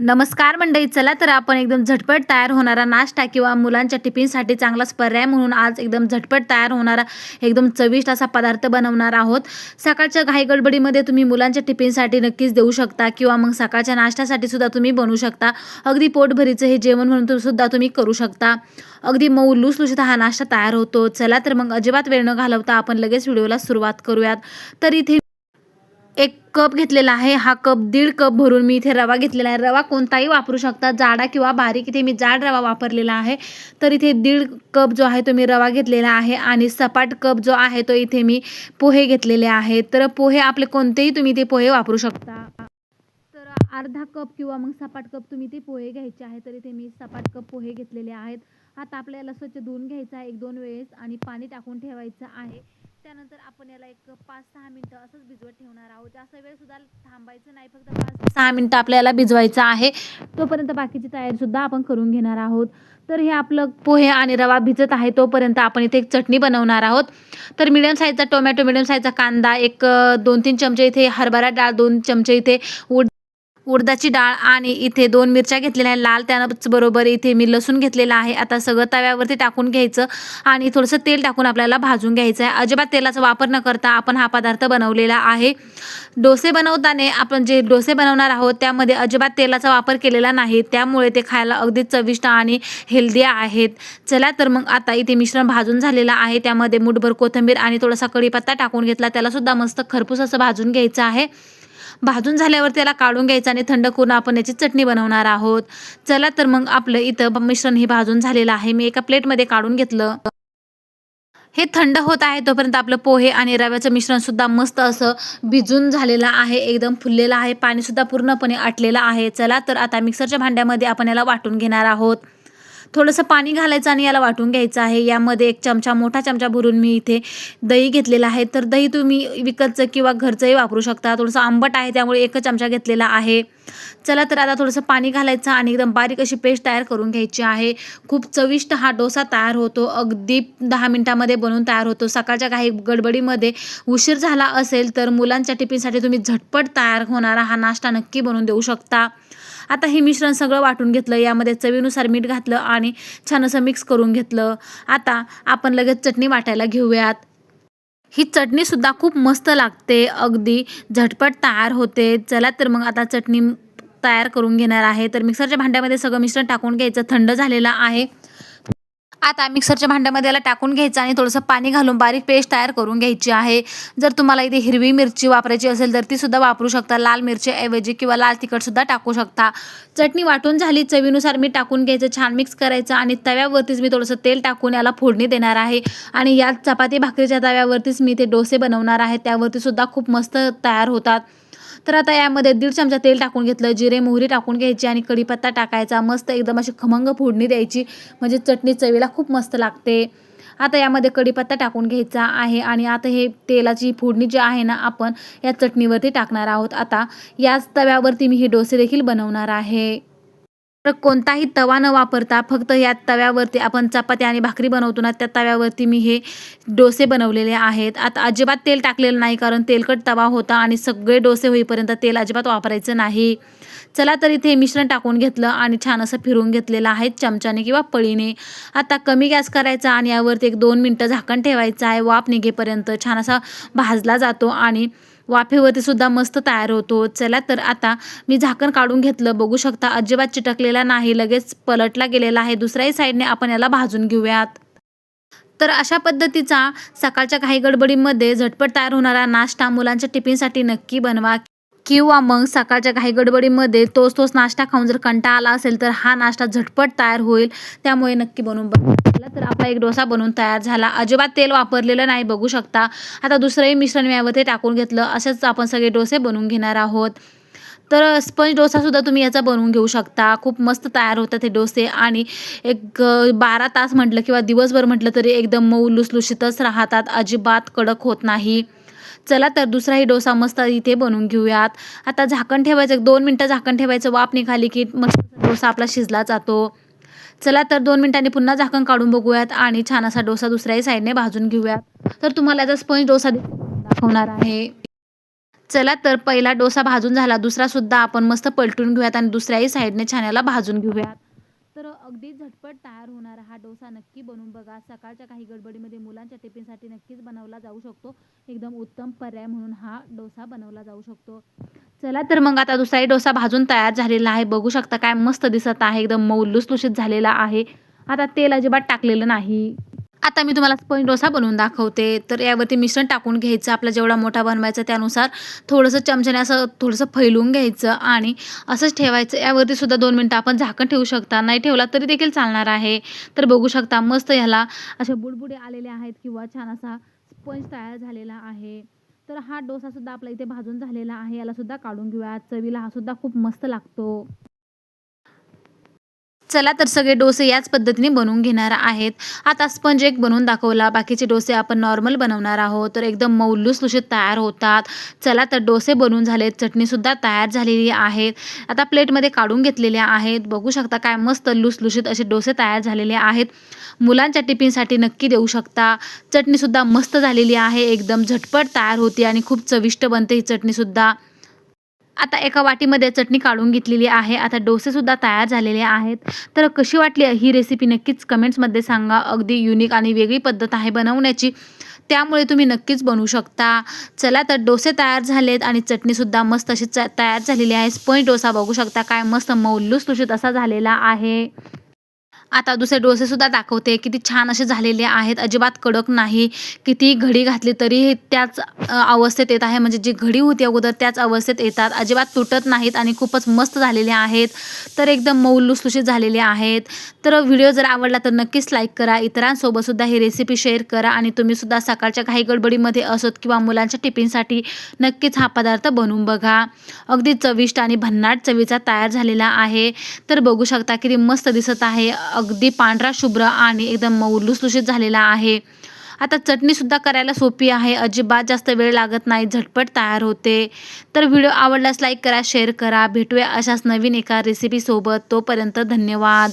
नमस्कार मंडळी. चला तर आपण एकदम झटपट तयार होणारा नाश्ता किंवा मुलांच्या टिफिनसाठी चांगलाच पर्याय म्हणून आज एकदम झटपट तयार होणारा एकदम चविष्ट असा पदार्थ बनवणार आहोत. सकाळच्या घाई गडबडीमध्ये तुम्ही मुलांच्या टिफिनसाठी नक्कीच देऊ शकता किंवा मग सकाळच्या नाश्त्यासाठी सुद्धा तुम्ही बनवू शकता. अगदी पोटभरीचं हे जेवण म्हणून सुद्धा तुम्ही करू शकता. अगदी मऊ लुसलुशीत हा नाश्ता तयार होतो. चला तर मग अजिबात वेळ न घालवता आपण लगेच व्हिडिओला सुरुवात करूयात. तर इथे 1 कप घेतलेला आहे. हा कप 1.5 कप भरून मी इथे रवा घेतलेला आहे. रवा कोणताही वापरू शकता, जाडा किंवा बारीक. इथे मी जाड रवा वापरलेला आहे. तर इथे 1.5 कप जो आहे तो मी रवा घेतलेला आहे आणि सपाट कप जो आहे तो इथे मी पोहे घेतलेले आहेत. तर पोहे आपले कोणतेही तुम्ही ते पोहे वापरू शकता. तर अर्धा कप किंवा मग सपाट कप तुम्ही ते पोहे घ्यायचे आहे. तर इथे मी सपाट कप पोहे घेतलेले आहेत. आता आपल्याला स्वच्छ धुवून घ्यायचा आहे 1-2 वेळेस आणि पाणी टाकून ठेवायचं आहे. त्यानंतर आपण याला एक 5-6 मिनिटं असंच भिजवत ठेवणार आहोत. जास्त वेळ सुद्धा थांबायचं नाही, फक्त 5-6 मिनिटं आपल्याला भिजवायचं आहे. तोपर्यंत बाकीची तयारी सुद्धा आपण करून घेणार आहोत. तर हे आपलं पोहे आणि रवा भिजत आहे तोपर्यंत आपण इथे एक चटणी बनवणार आहोत. तर मिडियम साईजचा टोमॅटो, मिडियम साईजचा कांदा, एक 2-3 चमचे इथे हरभरा डाळ, 2 चमचे इथे उडदाची डाळ आणि इथे 2 मिरच्या घेतलेल्या आहेत लाल. त्याचबरोबर इथे मी लसूण घेतलेला आहे. आता सगळं तव्यावरती टाकून घ्यायचं आणि थोडंसं तेल टाकून आपल्याला भाजून घ्यायचं आहे. अजिबात तेलाचा वापर न करता आपण हा पदार्थ बनवलेला आहे. डोसे बनवताना आपण जे डोसे बनवणार आहोत त्यामध्ये अजिबात तेलाचा वापर केलेला नाही, त्यामुळे ते खायला अगदी चविष्ट आणि हेल्दी आहेत. चला तर मग आता इथे मिश्रण भाजून झालेलं आहे. त्यामध्ये मूठभर कोथिंबीर आणि थोडासा कढीपत्ता टाकून घेतला. त्याला सुद्धा मस्त खरपूस असं भाजून घ्यायचं आहे. भाजून झाल्यावर त्याला काढून घ्यायचं आणि थंड करून आपण याची चटणी बनवणार आहोत. चला तर मग आपलं इथं मिश्रण हे भाजून झालेलं आहे. मी एका प्लेटमध्ये काढून घेतलं. हे थंड होत आहे तोपर्यंत आपलं पोहे आणि रव्याचं मिश्रण सुद्धा मस्त असं भिजून झालेलं आहे, एकदम फुललेलं आहे, पाणी सुद्धा पूर्णपणे आटलेलं आहे. चला तर आता मिक्सरच्या भांड्यामध्ये आपण याला वाटून घेणार आहोत. थोडंसं पाणी घालायचं आणि याला वाटून घ्यायचं आहे. यामध्ये 1 चमचा, मोठा चमचा भरून मी इथे दही घेतलेला आहे. तर दही तुम्ही विकतचं किंवा घरचंही वापरू शकता. थोडंसं आंबट आहे त्यामुळे 1 चमचा घेतलेला आहे. चला तर आता थोडंसं पाणी घालायचं आणि एकदम बारीक अशी पेस्ट तयार करून घ्यायची आहे. खूप चविष्ट हा डोसा तयार होतो. अगदी 10 मिनिटामध्ये बनवून तयार होतो. सकाळच्या काही गडबडीमध्ये उशीर झाला असेल तर मुलांच्या टिफिनसाठी तुम्ही झटपट तयार होणारा हा नाश्ता नक्की बनवून देऊ शकता. आता हे मिश्रण सगळं वाटून घेतलं. यामध्ये चवीनुसार मीठ घातलं आणि छान असं मिक्स करून घेतलं. आता आपण लगेच चटणी वाटायला घेऊयात. ही चटणी सुद्धा खूप मस्त लागते, अगदी झटपट तयार होते. चला तर मग आता चटणी तयार करून घेणार आहे. तर मिक्सरच्या भांड्यामध्ये सगळं मिश्रण टाकून घ्यायचं. थंड झालेलं आहे. आता मिक्सरच्या भांड्यामध्ये याला टाकून घ्यायचं आणि थोडंसं पाणी घालून बारीक पेस्ट तयार करून घ्यायची आहे. जर तुम्हाला इथे हिरवी मिरची वापरायची असेल तर ती सुद्धा वापरू शकता, लाल मिरचीऐवजी, किंवा लाल तिखट सुद्धा टाकू शकता. चटणी वाटून झाली, चवीनुसार मीठ टाकून घ्यायचं, छान मिक्स करायचं आणि तव्यावरतीच मी थोडंसं तेल टाकून याला फोडणी देणार आहे. आणि या चपाती भाकरीच्या तव्यावरतीच मी ते डोसे बनवणार आहे. त्यावरती सुद्धा खूप मस्त तयार होतात. तर आता यामध्ये 1.5 चमचा तेल टाकून घेतलं, जिरे मोहरी टाकून घ्यायची आणि कढीपत्ता टाकायचा. मस्त एकदम अशी खमंग फोडणी द्यायची, म्हणजे चटणी चवीला खूप मस्त लागते. आता यामध्ये कढीपत्ता टाकून घ्यायचा आहे आणि आता हे तेलाची फोडणी जी आहे ना आपण या चटणीवरती टाकणार आहोत. आता याच तव्यावरती मी हे डोसे देखील बनवणार आहे. तर कोणताही तवा न वापरता फक्त या तव्यावरती आपण चपाती आणि भाकरी बनवतो ना, त्या तव्यावरती मी हे डोसे बनवलेले आहेत. आता अजिबात तेल टाकलेलं नाही, कारण तेलकट तवा होता आणि सगळे डोसे होईपर्यंत तेल अजिबात वापरायचं नाही. चला तर इथे मिश्रण टाकून घेतलं आणि छान असं फिरवून घेतलेलं आहे चमच्याने किंवा पळीने. आता कमी गॅस करायचा आणि यावरती 1-2 मिनिटं झाकण ठेवायचं आहे. वाफ निघेपर्यंत छान असा भाजला जातो आणि वाफेवरती सुद्धा मस्त तयार होतो. चला तर आता मी झाकण काढून घेतलं. बघू शकता अजिबात चिटकलेला नाही, लगेच पलटला गेलेला आहे. दुसऱ्याही साईडने आपण याला भाजून घेऊयात. तर अशा पद्धतीचा सकाळच्या काही गडबडीमध्ये झटपट तयार होणारा नाश्ता मुलांच्या टिफिनसाठी नक्की बनवा. किंवा मग सकाळच्या काही गडबडीमध्ये तोच नाश्ता खाऊन जर कंटाळा आला असेल तर हा नाश्ता झटपट तयार होईल. त्यामुळे नक्की बनवून बघा. तर आपला एक डोसा बनवून तयार झाला. अजिबात तेल वापरलेलं नाही, बघू शकता. आता दुसरंही मिश्रण यामध्ये टाकून घेतलं. असेच आपण सगळे डोसे बनवून घेणार आहोत. तर स्पंज डोसासुद्धा तुम्ही याचा बनवून घेऊ शकता. खूप मस्त तयार होतात हे डोसे आणि एक 12 तास म्हटलं किंवा दिवसभर म्हटलं तरी एकदम मऊ लुसलुशीतच राहतात, अजिबात कडक होत नाही. चला तर दुसराही डोसा मस्त इथे बनवून घेऊयात. आता झाकण ठेवायचं, 2 मिनिटं झाकण ठेवायचं. वाफ निघाली की मस्त डोसा आपला शिजला जातो. चला तर 2 मिनिटांनी पुन्हा झाकण काढून बघूयात आणि छान असा डोसा दुसऱ्याही साईडने भाजून घेऊयात. तर तुम्हाला याचा स्पंज डोसा दाखवणार आहे. चला तर पहिला डोसा भाजून झाला, दुसरा सुद्धा आपण मस्त पलटून घेऊयात आणि दुसऱ्याही साईडने छान याला भाजून घेऊयात. तर अगदी झटपट तयार होणारा हा डोसा नक्की बनवून बघा. सकाळच्या काही गडबडीमध्ये मुलांच्या टिफिनसाठी नक्कीच बनवला जाऊ शकतो. एकदम उत्तम पर्याय म्हणून हा डोसा बनवला जाऊ शकतो. चला तर मग आता दुसराही डोसा भाजून तयार झालेला आहे. बघू शकता काय मस्त दिसत आहे. एकदम मऊ लुसलुशीत झालेला आहे. आता तेल अजिबात टाकलेलं नाही. आता मी तुम्हाला स्पंज डोसा बनवून दाखवते. तर यावरती मिश्रण टाकून घ्यायचं. आपला जेवढा मोठा बनवायचा त्यानुसार थोडंसं चमच्याने असं थोडंसं फैलून घ्यायचं आणि असंच ठेवायचं. यावरती सुद्धा 2 मिनिटं आपण झाकण ठेवू शकता. नाही ठेवला तरी देखील चालणार आहे. तर बघू शकता मस्त ह्याला अशा बुडबुडे आलेले आहेत किंवा छान असा स्पंज तयार झालेला आहे. तर हा डोसासुद्धा आपला इथे भाजून झालेला आहे. यालासुद्धा काढून घेऊया. चवीला हा सुद्धा खूप मस्त लागतो. चला तर सगळे डोसे याच पद्धतीने बनवून घेणार आहेत. आता स्पंज एक बनवून दाखवला. बाकीचे डोसे आपण नॉर्मल बनवणार आहोत. तर एकदम मऊ लुसलुशीत तयार होतात. चला तर डोसे बनवून झालेत. चटणीसुद्धा तयार झालेली आहे. आता प्लेटमध्ये काढून घेतलेल्या आहेत. बघू शकता काय मस्त लुसलुशीत असे डोसे तयार झालेले आहेत. मुलांच्या टिफिनसाठी नक्की देऊ शकता. चटणीसुद्धा मस्त झालेली आहे. एकदम झटपट तयार होते आणि खूप चविष्ट बनते ही चटणीसुद्धा. आता एका वाटीमध्ये चटणी काढून घेतलेली आहे. आता डोसेसुद्धा तयार झालेले आहेत. तर कशी वाटली ही रेसिपी नक्कीच कमेंट्समध्ये सांगा. अगदी युनिक आणि वेगळी पद्धत आहे बनवण्याची. त्यामुळे तुम्ही नक्कीच बनवू शकता. चला तर डोसे तयार झालेत आणि चटणीसुद्धा मस्त अशी तयार झालेली आहे. स्पंज डोसा बघू शकता काय मस्त मऊ लुसलुशीत असा झालेला आहे. आता दुसरे डोसेसुद्धा दाखवते. किती छान असे झालेले आहेत. अजिबात कडक नाही. किती घडी घातली तरी त्याच अवस्थेत येत आहे. म्हणजे जी घडी होती अगोदर त्याच अवस्थेत येतात. अजिबात तुटत नाहीत आणि खूपच मस्त झालेले आहेत. तर एकदम मऊ लुसलुशीत झालेले आहेत. तर व्हिडिओ जर आवडला तर नक्कीच लाईक करा. इतरांसोबतसुद्धा ही रेसिपी शेअर करा आणि तुम्हीसुद्धा सकाळच्या घाई गडबडीमध्ये असोत किंवा मुलांच्या टिफिनसाठी नक्कीच हा पदार्थ बनवून बघा. अगदी चविष्ट आणि भन्नाट चवीचा तयार झालेला आहे. तर बघू शकता किती मस्त दिसत आहे. अगदी पांढरा शुभ्र आणि एकदम मऊ लुसलुशीत झालेला आहे. आता चटणीसुद्धा करायला सोपी आहे. अजिबात जास्त वेळ लागत नाही. झटपट तयार होते. तर व्हिडिओ आवडल्यास लाईक करा, शेअर करा. भेटूया अशाच नवीन एका रेसिपीसोबत. तोपर्यंत धन्यवाद.